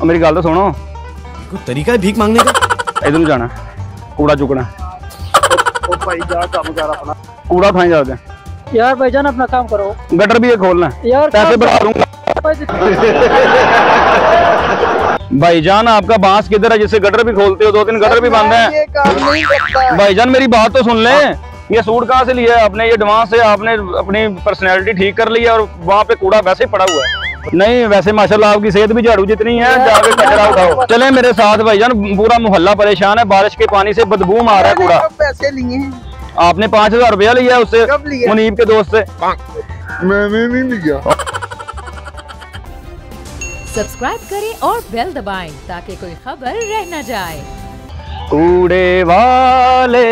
और मेरी गल तो सुनो, कोई तरीका है भीख मांगने का? इधर जाना, कूड़ा चुकना। भाई जा काम कर अपना, कूड़ा उठाए जाते हैं। यार भाईजान अपना काम करो। गटर भी ये खोलना है यार, पैसे बढ़ा दूंगा। भाईजान आपका बांस किधर है जिससे गटर भी खोलते हो? 2-3 गटर भी बंद हैं। ये काम नहीं करता। भाईजान मेरी बात तो सुन ले, ये सूट कहाँ से लिया है आपने? ये एडवांस से आपने अपनी पर्सनैलिटी ठीक कर ली है और वहाँ पे कूड़ा वैसे ही पड़ा हुआ है। नहीं वैसे माशाल्लाह आपकी सेहत भी झाड़ू जितनी है, जाके कचरा उठाओ। चले मेरे साथ भाईजान, पूरा मोहल्ला परेशान है, बारिश के पानी से बदबू मार रहा है कूड़ा। पैसे लिए हैं आपने 5000 रुपया लिया है उससे, कब लिया? मुनीब के दोस्त से। मैंने नहीं लिया। सब्सक्राइब करें और बेल दबाएं ताकि कोई खबर रह न जाए। कूड़े वाले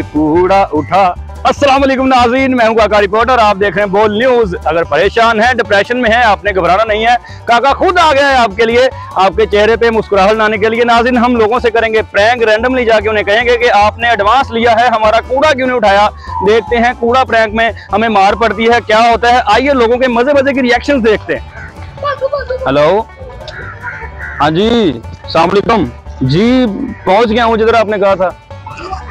कूड़ा उठा। अस्सलाम वालेकुम नाज़रीन, मैं हूं काका रिपोर्टर, आप देख रहे हैं बोल न्यूज। अगर परेशान हैं, डिप्रेशन में हैं, आपने घबराना नहीं है, काका खुद आ गया है आपके लिए, आपके चेहरे पे मुस्कुराहट लाने के लिए। नाज़रीन हम लोगों से करेंगे प्रैंक, रैंडमली जाके उन्हें कहेंगे कि आपने एडवांस लिया है, हमारा कूड़ा क्यों नहीं उठाया। देखते हैं कूड़ा प्रैंक में हमें मार पड़ती है, क्या होता है। आइए लोगों के मजे मजे की रिएक्शन देखते हैं। हेलो, हाँ जी अस्सलाम वालेकुम जी, पहुंच गया हूँ जिधर आपने कहा था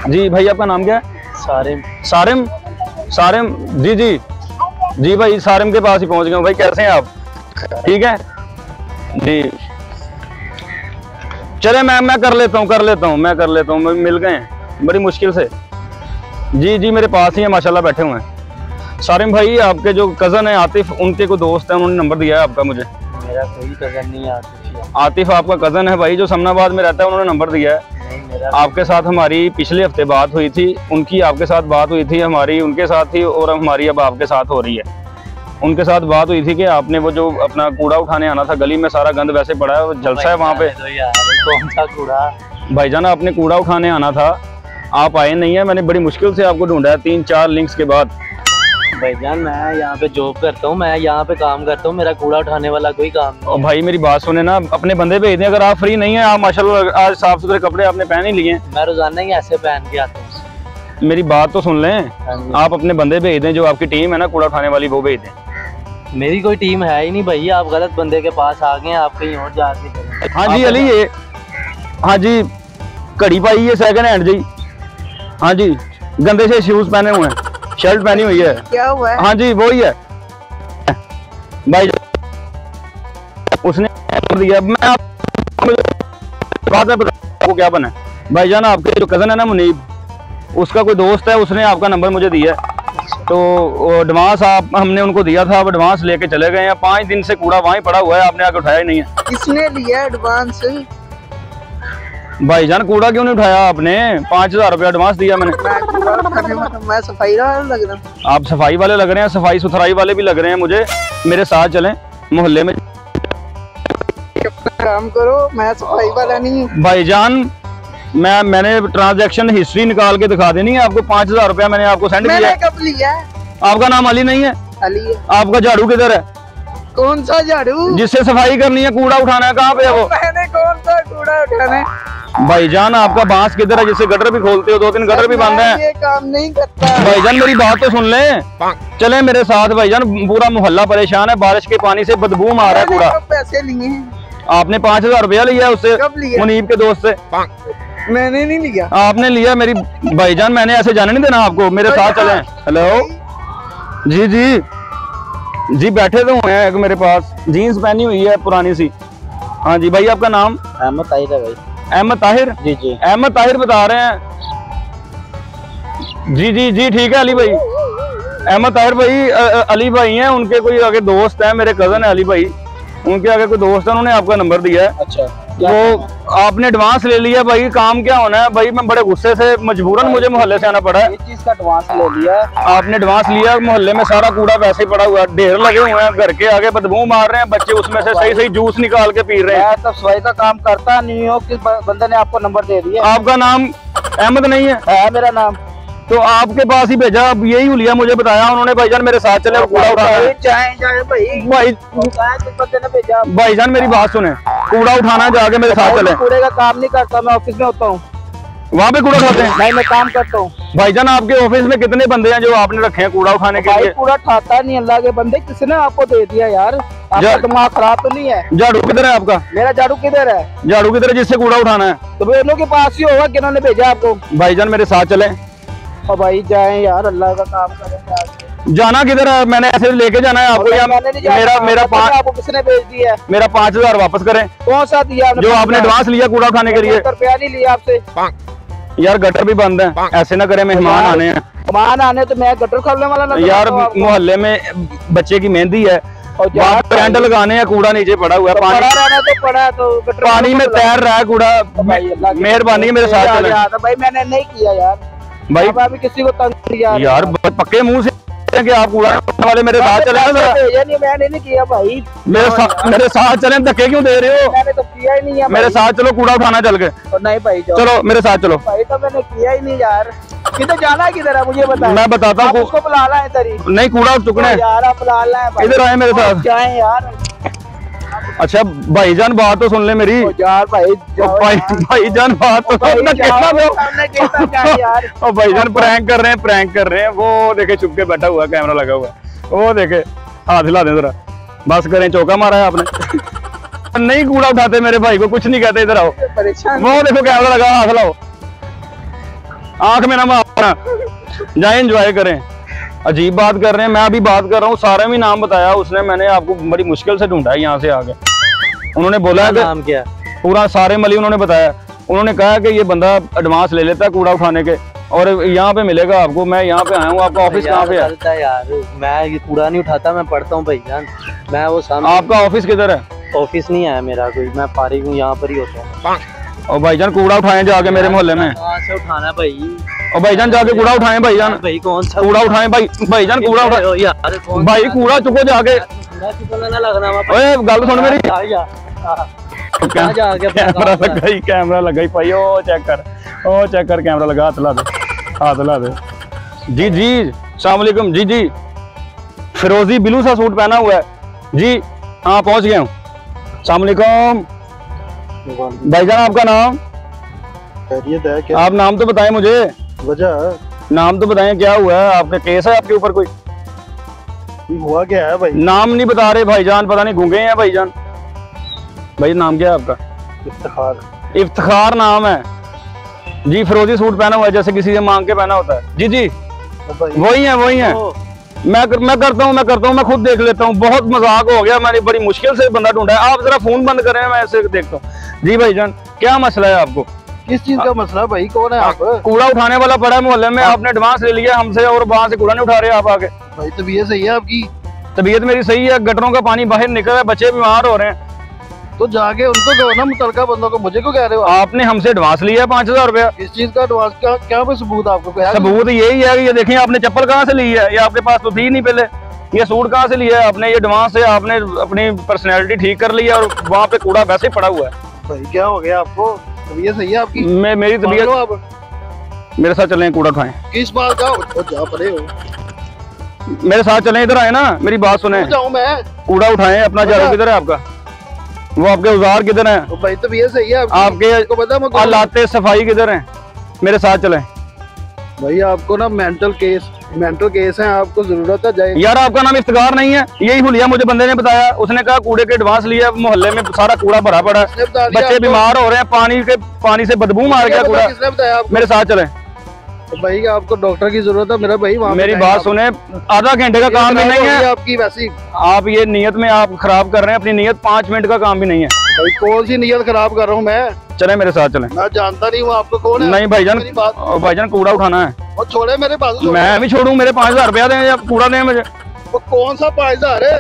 जी। भाई आपका नाम क्या है? सारिम। सारिम सारिम जी जी जी भाई, सारिम के पास ही पहुंच गया हूँ। भाई कैसे हैं आप? ठीक है जी, चले मैं कर लेता हूँ, मिल गए हैं बड़ी मुश्किल से। जी जी मेरे पास ही है माशाल्लाह, बैठे हुए हैं। सारिम भाई आपके जो कज़न है आतिफ, उनके कोई दोस्त है, उन्होंने नंबर दिया है आपका मुझे। मेरा कोई कज़न नहीं है। आतिफ आपका कज़न है भाई, जो समनाबाद में रहता है, उन्होंने नंबर दिया है। आपके साथ हमारी पिछले हफ्ते बात हुई थी, उनकी आपके साथ बात हुई थी, हमारी उनके साथ थी और हमारी अब आपके साथ हो रही है। उनके साथ बात हुई थी कि आपने वो जो अपना कूड़ा उठाने आना था, गली में सारा गंद वैसे पड़ा है, जलसा है वहाँ पे। कौन सा कूड़ा? भाईजान आपने कूड़ा उठाने आना था, आप आए नहीं है, मैंने बड़ी मुश्किल से आपको ढूंढा है 3-4 लिंक्स के बाद। भाईजान मैं यहाँ पे जॉब करता हूँ, मैं यहाँ पे काम करता हूँ, मेरा कूड़ा उठाने वाला कोई काम नहीं। और भाई मेरी बात सुने ना, अपने बंदे भेज दें। अगर आप फ्री नहीं है, आप माशाल्लाह आज साफ सुथरे कपड़े आपने पहन ही लिए हैं। मैं रोजाना ही ऐसे पहन के आता हूँ। मेरी बात तो सुन लें, आप अपने बंदे भेज दें, जो आपकी टीम है ना कूड़ा उठाने वाली, वो भेज दें। मेरी कोई टीम है ही नहीं भैया, आप गलत बंदे के पास आ गए, आप कहीं और जाके। हाँ जी अली, ये हाँ जी घड़ी पाई है सेकंड हैंड जी। हाँ जी गंदे से शूज पहने हुए हैं, शर्ट पहनी हुई है। क्या हुआ है? हाँ जी वो ही है भाई, उसने दिया। मैं आपको क्या बना भाईजान, आपके जो कज़न है ना मुनीब, उसका कोई दोस्त है, उसने आपका नंबर मुझे दिया है। तो एडवांस हमने उनको दिया था, अब एडवांस लेके चले गए हैं। 5 दिन से कूड़ा वहीं पड़ा हुआ है, आपने आके उठाया ही नहीं है। किसने लिया एडवांस? भाईजान कूड़ा क्यों नहीं उठाया आपने? 5000 रुपया एडवांस दिया मैंने। मैं सफाई वाला लग रहा हूँ। आप सफाई वाले लग रहे हैं, सफाई सुथराई वाले भी लग रहे हैं मुझे। मेरे साथ चलें मोहल्ले में। काम करो, मैं सफाई वाला नहीं हूँ। भाईजान मैंने ट्रांजैक्शन हिस्ट्री निकाल के दिखा देनी है आपको। 5000 रुपया मैंने आपको सेंड किया। मैंने कब लिया है? आपका नाम अली नहीं है? अली है। आपका झाड़ू किधर है? कौन सा झाड़ू? जिससे सफाई करनी है, कूड़ा उठाना है, कहाँ पे है वो? मैंने कौन सा कूड़ा उठाना है? भाईजान आपका बांस किधर है जिससे गटर भी खोलते हो? 2-3 गटर भी बंद हैं। ये काम नहीं करता। भाईजान मेरी बात तो सुन ले, चले मेरे साथ भाईजान, पूरा मोहल्ला परेशान है, बारिश के पानी से बदबू मार रहा है कूड़ा। पैसे लिए हैं? आपने 5000 रुपया लिया उससे, कब लिया? मुनीब के दोस्त से। मैंने नहीं लिया। आपने लिया। मेरी भाईजान मैंने ऐसे जाने नहीं देना आपको, मेरे साथ चलें। हेलो जी जी जी, बैठे तो हुए हैं मेरे पास, जीन्स पहनी हुई है पुरानी सी। हाँ जी भाई, आपका नाम? अहमद ताहिर है भाई। अहमद ताहिर? जी जी अहमद ताहिर बता रहे हैं। जी जी जी ठीक है अली भाई। अहमद ताहिर भाई अली भाई हैं, उनके कोई आगे दोस्त है, मेरे कजन है अली भाई, उनके आगे कोई दोस्त है, उन्होंने आपका नंबर दिया है। अच्छा, वो आपने एडवांस ले लिया भाई, काम क्या होना है भाई? मैं बड़े गुस्से से मजबूरन मुझे मोहल्ले से आना पड़ा है। इस चीज का एडवांस ले लिया। आपने एडवांस लिया, मोहल्ले में सारा कूड़ा वैसे ही पड़ा हुआ है, ढेर लगे हुए हैं, घर के आगे बदबू मार रहे हैं बच्चे, उसमें से सही सही जूस निकाल के पी रहे हैं। मैं तो सफाई का काम करता नहीं हूँ, किस बंदे ने आपको नंबर दे दिया? आपका नाम अहमद नहीं है? मेरा नाम। तो आपके पास ही भेजा, अब यही हुलिया मुझे बताया उन्होंने। भाईजान मेरे साथ चले, कूड़ा उठाना है। भाईजान मेरी बात सुने, कूड़ा उठाना जाके मेरे साथ चले। कूड़े का काम नहीं करता, मैं ऑफिस में होता हूँ। वहाँ पे कूड़ा उठाते हैं? नहीं, मैं काम करता हूँ। भाईजान आपके ऑफिस में कितने बंदे हैं जो आपने रखे हैं कूड़ा उठाने के लिए? कूड़ा उठाता नहीं, अल्लाह के बंदे, किसने आपको दे दिया यार? आपका दिमाग खराब तो नहीं है? झाड़ू किधर है आपका? मेरा झाड़ू किधर है? झाड़ू किधर है जिससे कूड़ा उठाना है? तो दोनों के पास ही होगा, किन्होंने भेजा आपको? भाईजान मेरे साथ चले। और भाई जाएं यार, अल्लाह का काम करें। जाना किधर है? मैंने ऐसे लेके जाना है आपको या आपको किसने भेज दिया है? मेरा 5,000 वापस करें। कौन सा दिया जो आपने एडवांस लिया कूड़ा उठाने के लिए। रुपया नहीं लिया आपसे। यार गटर भी बंद है, ऐसे ना करें, मेहमान आने हैं। मेहमान आने तो मैं गटर खोलने वाला ना यार मोहल्ले में बच्चे की मेहंदी है और कैंडल लगाने हैं, कूड़ा नीचे पड़ा हुआ है, पानी में तैर रहा है कूड़ा। मेहरबानी मेरे साथ चले। भाई मैंने नहीं किया यार, भाई अभी किसी को तंग किया यार पक्के मुंह से कि आप कूड़ा वाले मेरे साथ चले ना। मैंने नहीं किया भाई, मेरे साथ चले, धक्के क्यों दे रहे हो? मैंने तो किया ही नहीं है। मेरे साथ चलो, कूड़ा उठाना चल के। नहीं भाई चलो मेरे साथ चलो। भाई तो मैंने किया ही नहीं यार। किधर जाना है, किधर है मुझे बता। मैं बताता हूँ, उसको बुला ला है तरी। नहीं कूड़ा चुकना है यार, आप बुला ला है। इधर आए मेरे साथ। जाए यार। अच्छा भाईजान बात तो सुन ले मेरी। यार भाईजान बात तो सुन यार। और भाईजान प्रैंक कर रहे हैं। वो देखे चुप के बैठा हुआ, कैमरा लगा हुआ, वो देखे। हाथ हिला दे जरा, बस करें, चौका मारा है आपने। नहीं कूड़ा उठाते मेरे भाई को, कुछ नहीं कहते। इधर आओ, वो देखो कैमरा लगा, हाथ हिलाओ, आंख में ना मारना। जाए एंजॉय करें। अजीब बात कर रहे हैं, मैं अभी बात कर रहा हूँ। सारे भी नाम बताया उसने, मैंने आपको बड़ी मुश्किल से ढूंढा है यहाँ से आगे। उन्होंने बोला नाम क्या? पूरा सारे मली उन्होंने बताया। उन्होंने कहा कि ये बंदा एडवांस ले लेता है कूड़ा उठाने के, और यहाँ पे मिलेगा आपको। मैं यहाँ पे आया हूँ, आपका ऑफिस कहाँ पे है? यार मैं ये कूड़ा नहीं उठाता, मैं पढ़ता हूँ भाईजान। मैं वो सामने। आपका ऑफिस किधर है? ऑफिस नहीं है मेरा कोई, मैं फारिग हूँ, यहाँ पर ही होता हूँ। और भाईजान कूड़ा उठाएं जाके मेरे मोहल्ले में। कहाँ से उठाना भाई? और भाईजान जाके कूड़ा उठाएं भाईजान। भाई कौन सा कूड़ा उठाएं भाईजान कूड़ा उठाएं यार। भाई कूड़ा चुको जाके। ओए गल सुन मेरी। कैमरा लगाई भाई, ओ चेक कर कैमरा लगा। हाथ ला दे। जी जी अस्सलाम वालेकुम। जी जी फिरोजी ब्लू सा सूट पहना हुआ है जी। हाँ पहुंच गया हूँ। अस्सलाम वालेकुम भाईजान, आपका नाम? क्या? आप नाम तो बताएं मुझे। वजह नाम तो बताएं, क्या हुआ है? आपका केस है आपके ऊपर कोई? हुआ क्या है भाई? नाम नहीं बता रहे भाईजान, पता नहीं गूंगे हैं भाईजान। भाई नाम क्या है आपका? इफ्तिखार। इफ्तिखार नाम है जी। फिरोजी सूट पहना हुआ है, जैसे किसी से मांग के पहना होता है। जी जी वही है। मैं करता हूँ, मैं खुद देख लेता हूँ। बहुत मजाक हो गया, मैंने बड़ी मुश्किल से बंदा ढूंढा है। आप जरा फोन बंद करें, मैं ऐसे देखता हूँ। जी भाईजान क्या मसला है आपको? किस चीज का मसला भाई? कौन है आप? कूड़ा उठाने वाला पड़ा है मोहल्ले में, आपने एडवांस ले लिया हमसे और वहां से कूड़ा नहीं उठा रहे आप आगे। भाई तबीयत सही है आपकी? तबीयत मेरी सही है, गटरों का पानी बाहर निकल रहा है, बच्चे बीमार हो रहे हैं। तो जाके उनको कहो ना, मुतलका बंदों को। मुझे क्यों कह रहे हो? आपने हमसे एडवांस लिया है 5,000 रुपया। इस चीज का एडवांस क्या पे सबूत आपको? सबूत यही है कि ये देखिए, आपने चप्पल कहाँ से ली है? ये आपके पास तो थी नहीं पहले। ये सूट कहाँ से लिया है आपने? ये एडवांस से आपने अपनी पर्सनैलिटी ठीक कर ली है, और वहाँ पे कूड़ा वैसे ही पड़ा हुआ है। भाई क्या हो गया आपको? तबीयत सही है आपकी? मेरी तबीयत। आप मेरे साथ चलें, कूड़ा उठाएं। किस बात का? जा पड़े हो, मेरे साथ चलें, इधर आए ना, मेरी बात सुने। जाऊं मैं? कूड़ा उठाएं। अपना झाड़ू किधर है आपका? वो आपके औजार किधर हैं? तो भाई तबीयत सही है आपके पता? आलाते सफाई किधर हैं? मेरे साथ चलें। भाई आपको ना मेंटल केस है, आपको जरूरत है जाए। यार आपका नाम इफ्तिखार नहीं है? यही हुलिया मुझे बंदे ने बताया। उसने कहा कूड़े के एडवांस लिया, मोहल्ले में सारा कूड़ा भरा पड़ा है, बच्चे बीमार हो रहे हैं, पानी से बदबू मार गया कूड़ा। किसने बताया आपको? मेरे साथ चलें। तो भाई आपको डॉक्टर की जरूरत है मेरा भाई। मेरी बात सुने, आधा घंटे का काम भी नहीं है आपकी। वैसी आप ये नियत में आप खराब कर रहे हैं अपनी नियत। 5 मिनट का काम भी नहीं है भाई। कौन सी नियत खराब कर रहा हूँ मैं? चले मेरे साथ चलें। मैं जानता नहीं हूँ आपको कौन है। नहीं भाईजान कूड़ा उठाना है। और छोड़े मेरे पास। मैं भी छोड़ू? मेरे 5,000 रुपया दें या कूड़ा दें मुझे? वो कौन सा 5,000 है?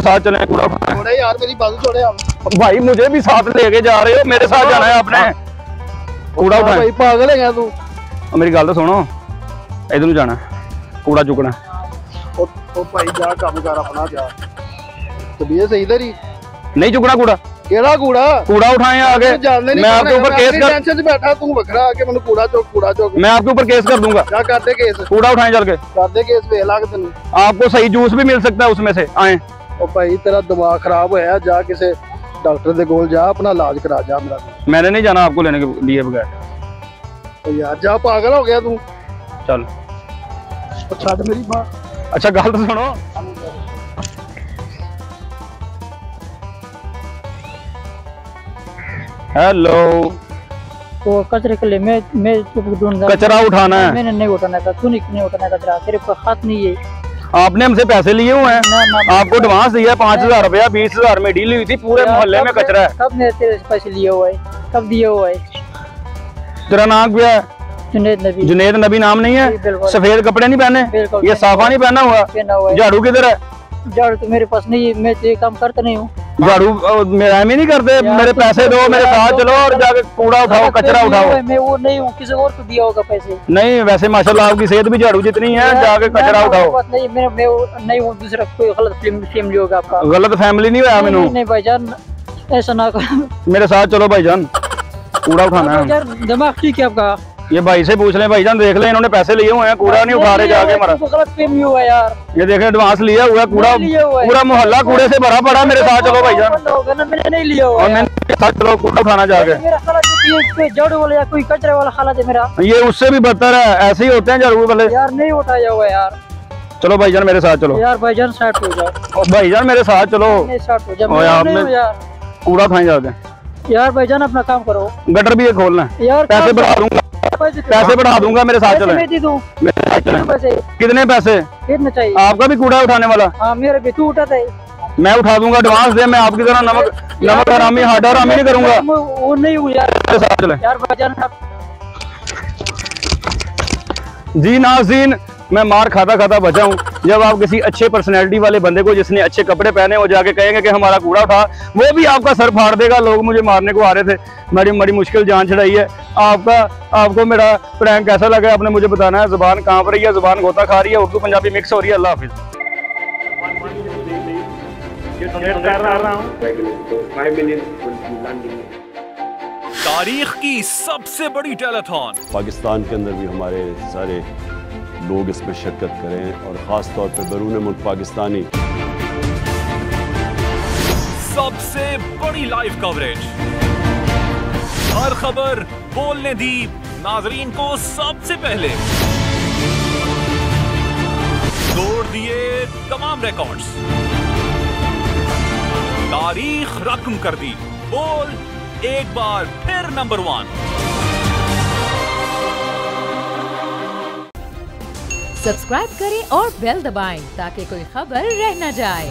साथ चलें, कूड़ा उठाना छोड़े यार, मेरी बात छोड़े आप। भाई मुझे भी साथ लेके जा रहे हो, मेरे साथ जाना है आपने। कूड़ा उठाना भाई पागल है क्या तू? मेरी गल तो सुनो, इधर जाना, कूड़ा चुकना। ओ भाई जा काम कर अपना, जा। तबीयत सही तेरी? नहीं चुकना कूड़ा। केड़ा कूड़ा उठाएं आगे। मैं आपके ऊपर केस कर। टेंशन से बैठा तू बखरा आके मैंने कूड़ा चौक। मैं आपके ऊपर केस कर दूंगा। क्या कर दे केस? कूड़ा उठाएं चल के। कर दे केस पे लाग तेन। आपको सही जूस भी मिल सकता है उसमें से। आए। ओ भाई तेरा दिमाग खराब होया, जा किसी डॉक्टर दे कोल जा, अपना इलाज करा जा मेरा। मैंने नहीं जाना आपको लेने के लिए बगैर। तो यार जा, पागल हो गया तू। चल छड़ मेरी बात। अच्छा गल तो सुनो, हेलो, तो कचरे के लिए मैं तो ढूंढ रहा कचरा उठाना है। मैंने नहीं उठाना था, तू नहीं उठाना कचरा, तेरे पास हाथ नहीं है। आपने हमसे पैसे लिए हुए हैं, ना, आपको एडवांस दिया 5,000 रुपया, 20,000 में डील हुई थी, पूरे मोहल्ले में कचरा है। कब मेरे तेरे से पैसे लिए हुआ है, कब दिए हुआ है? तेरा नाम क्या है? जुनेद नबी। जुनेद नबी नाम नहीं है? बिल्कुल। सफेद कपड़े नहीं पहने? बिल्कुल। ये साफा नहीं पहना हुआ? पहना हुआ है। झाड़ू किधर है? झाड़ू तो मेरे पास नहीं है, मैं तो ये काम करता नहीं हूँ। झाड़ू मेरा ही नहीं करते? मेरे पैसे दो, मेरे साथ चलो और जाके कूड़ा उठाओ, कचरा उठाओ। मैं वो नहीं हूँ, किसी और को दिया होगा पैसे। नहीं, वैसे माशाल्लाह आपकी सेहत भी झाड़ू जितनी है, जाके कचरा उठाओ। नहीं, मैं नहीं हूँ, दूसरा कोई गलत फैमिली होगा आपका। गलत फैमिली नहीं हुआ मैनू। नहीं भाईजान, ऐसा ना करो। मेरे साथ चलो भाईजान, कूड़ा उठाना है। भाईजान दिमाग ठीक है आपका? ये भाई से पूछ लें भाईजान, देख लें, इन्होंने पैसे लिए हुए हैं, कूड़ा नहीं उठा रहे जाके हमारा। गलत फैमिली हुआ यार। ये देखें एडवांस लिया हुआ है, कूड़ा लिया हुआ है। पूरा मोहल्ला कूड़े से भरा पड़ा। मेरे साथ चलो भाईजान, होगा ना, मैंने नहीं लिया हुआ और है। मेरे साथ चलो, कूड़ा उठाना जाके। मेरा हालत कोई झाड़ू वाला या कोई कचरे वाला हालत है मेरा। ये उससे भी बदतर है, ऐसे ही होते हैं झाड़ू वाले। यार नहीं उठाया हुआ यार। चलो भाईजान मेरे साथ चलो। यार भाईजान साइड हो जाओ। भाईजान मेरे साथ चलो, नहीं साइड हो जाओ। ओ मैं यार, नहीं हूँ यार। कूड़ा उठाएं जाके। यार भाईजान अपना काम करो। गटर भी ये खोलना है। यार पैसे बढ़ा दूंगा, पैसे बढ़ा दूंगा, मेरे साथ चले। मैं दे दूं। मेरे साथ चलें। पैसे कितने पैसे? कितना चाहिए? आपका भी कूड़ा उठाने वाला? हाँ मेरे भी, तू उठाता है। मैं उठा दूंगा, एडवांस दे। मैं आपकी तरह नमक हरामी, हार्ड हरामी नहीं करूंगा। वो नहीं हूँ यार। मेरे साथ चले। यार भाईजान जी नाज़रीन, मैं मार खाता खाता बचा हूँ। जब आप किसी अच्छे पर्सनैलिटी वाले बंदे को, जिसने अच्छे कपड़े पहने, वो जाके कहेंगे कि हमारा कूड़ा उठा, वो भी आपका सर फाड़ देगा। लोग मुझे मारने को आ रहे थे, बड़ी मुश्किल जान छड़ाई है। आपको मेरा प्रैंक कैसा लगा आपने मुझे बताना है। जुबान कांप रही है, जुबान गोता खा रही है, उर्दू पंजाबी मिक्स हो रही है। अल्लाह हाफिज। तारीख की सबसे बड़ी टेलीथॉन पाकिस्तान के अंदर भी हमारे सारे लोग इसमें शिरकत करें और ख़ास तौर पे बैरून मुल्क पाकिस्तानी। सबसे बड़ी लाइव कवरेज, हर खबर बोलने दी नाजरीन को सबसे पहले, तोड़ दिए तमाम रिकॉर्ड्स, तारीख रकम कर दी। बोल एक बार फिर नंबर 1। सब्सक्राइब करें और बेल दबाएं ताकि कोई खबर रह न जाए।